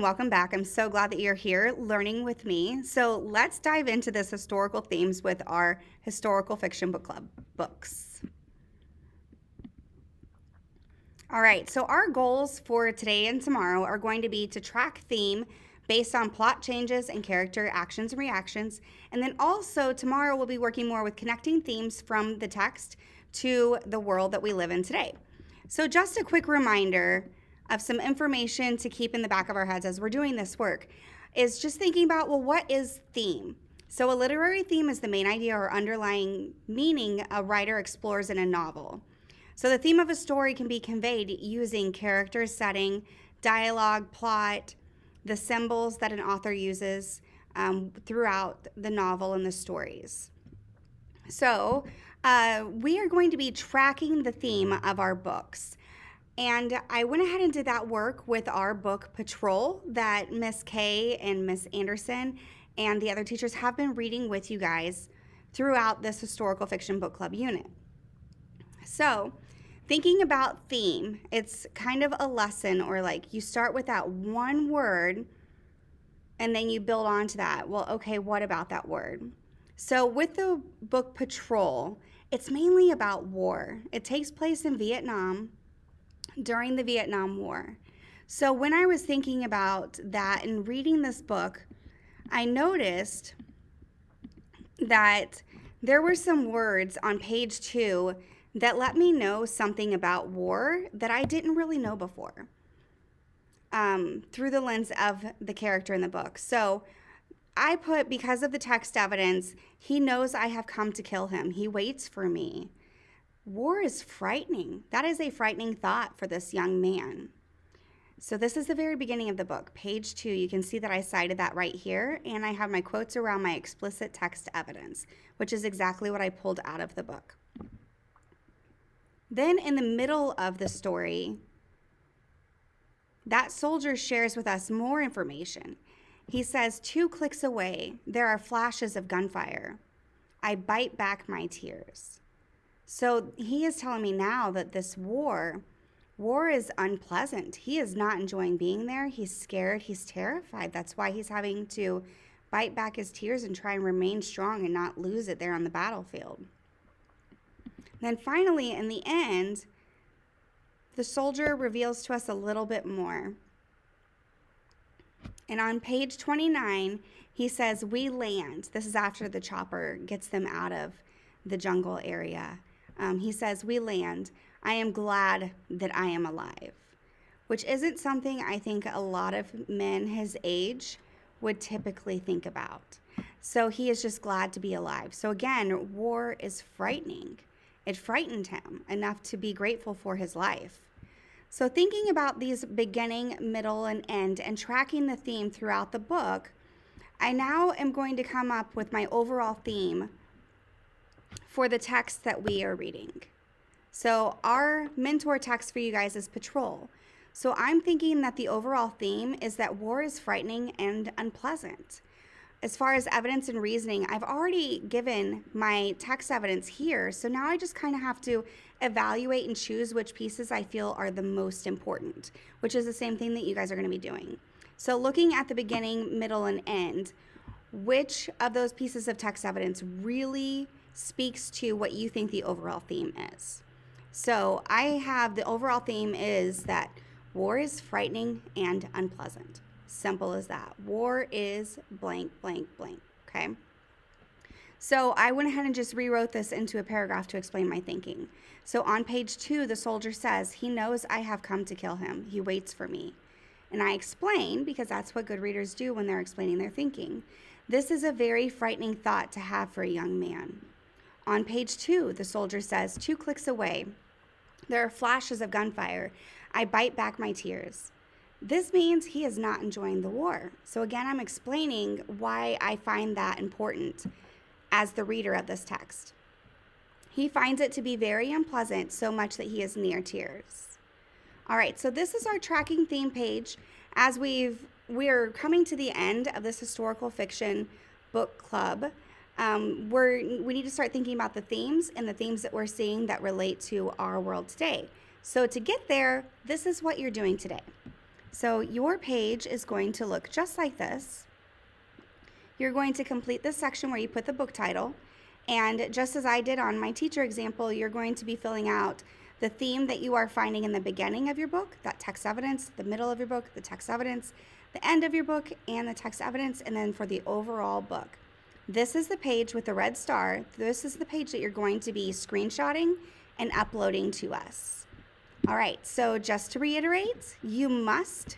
Welcome back. I'm so glad that you're here learning with me. So let's dive into this historical themes with our historical fiction book club books. All right, so our goals for today and tomorrow are going to be to track theme based on plot changes and character actions and reactions. And then also tomorrow we'll be working more with connecting themes from the text to the world that we live in today. So just a quick reminder of some information to keep in the back of our heads as we're doing this work is just thinking about, well, what is theme? So a literary theme is the main idea or underlying meaning a writer explores in a novel. So the theme of a story can be conveyed using character, setting, dialogue, plot, the symbols that an author uses throughout the novel and the stories. So we are going to be tracking the theme of our books. And I went ahead and did that work with our book Patrol that Miss Kay and Miss Anderson and the other teachers have been reading with you guys throughout this historical fiction book club unit. So thinking about theme, it's kind of a lesson, or like you start with that one word and then you build onto that. Well, okay, what about that word? So with the book Patrol, it's mainly about war. It takes place in Vietnam during the Vietnam War. So when I was thinking about that and reading this book, I noticed that there were some words on page 2 that let me know something about war that I didn't really know before through the lens of the character in the book. So I put, because of the text evidence, he knows I have come to kill him. He waits for me. War is frightening. That is a frightening thought for this young man. So this is the very beginning of the book, page 2. You can see that I cited that right here, and I have my quotes around my explicit text evidence, which is exactly what I pulled out of the book. Then in the middle of the story, that soldier shares with us more information. He says, 2 clicks away, there are flashes of gunfire. I bite back my tears. So he is telling me now that this war is unpleasant. He is not enjoying being there. He's scared. He's terrified. That's why he's having to bite back his tears and try and remain strong and not lose it there on the battlefield. Then finally, in the end, the soldier reveals to us a little bit more. And on page 29, he says, we land. This is after the chopper gets them out of the jungle area. He says, we land. I am glad that I am alive, which isn't something I think a lot of men his age would typically think about. So he is just glad to be alive. So again, war is frightening. It frightened him enough to be grateful for his life. So thinking about these beginning, middle, and end and tracking the theme throughout the book, I now am going to come up with my overall theme for the text that we are reading. So our mentor text for you guys is Patrol. So I'm thinking that the overall theme is that war is frightening and unpleasant. As far as evidence and reasoning, I've already given my text evidence here. So now I just kind of have to evaluate and choose which pieces I feel are the most important, which is the same thing that you guys are going to be doing. So looking at the beginning, middle, and end, which of those pieces of text evidence really speaks to what you think the overall theme is? So I have the overall theme is that war is frightening and unpleasant. Simple as that. War is blank, blank, blank. Okay. So I went ahead and just rewrote this into a paragraph to explain my thinking. So on page 2, the soldier says, he knows I have come to kill him. He waits for me. And I explain, because that's what good readers do when they're explaining their thinking. This is a very frightening thought to have for a young man. On page 2, the soldier says, 2 clicks away, there are flashes of gunfire. I bite back my tears. This means he is not enjoying the war. So again, I'm explaining why I find that important as the reader of this text. He finds it to be very unpleasant, so much that he is near tears. All right, so this is our tracking theme page as we're coming to the end of this historical fiction book club. We need to start thinking about the themes and the themes that we're seeing that relate to our world today. So to get there, this is what you're doing today. So your page is going to look just like this. You're going to complete this section where you put the book title. And just as I did on my teacher example, you're going to be filling out the theme that you are finding in the beginning of your book, that text evidence, the middle of your book, the text evidence, the end of your book, and the text evidence, and then for the overall book. This is the page with the red star. This is the page that you're going to be screenshotting and uploading to us. All right, so just to reiterate, you must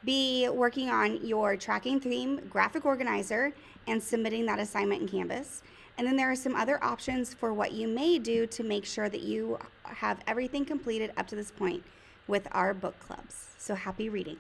be working on your tracking theme graphic organizer and submitting that assignment in Canvas. And then there are some other options for what you may do to make sure that you have everything completed up to this point with our book clubs. So happy reading.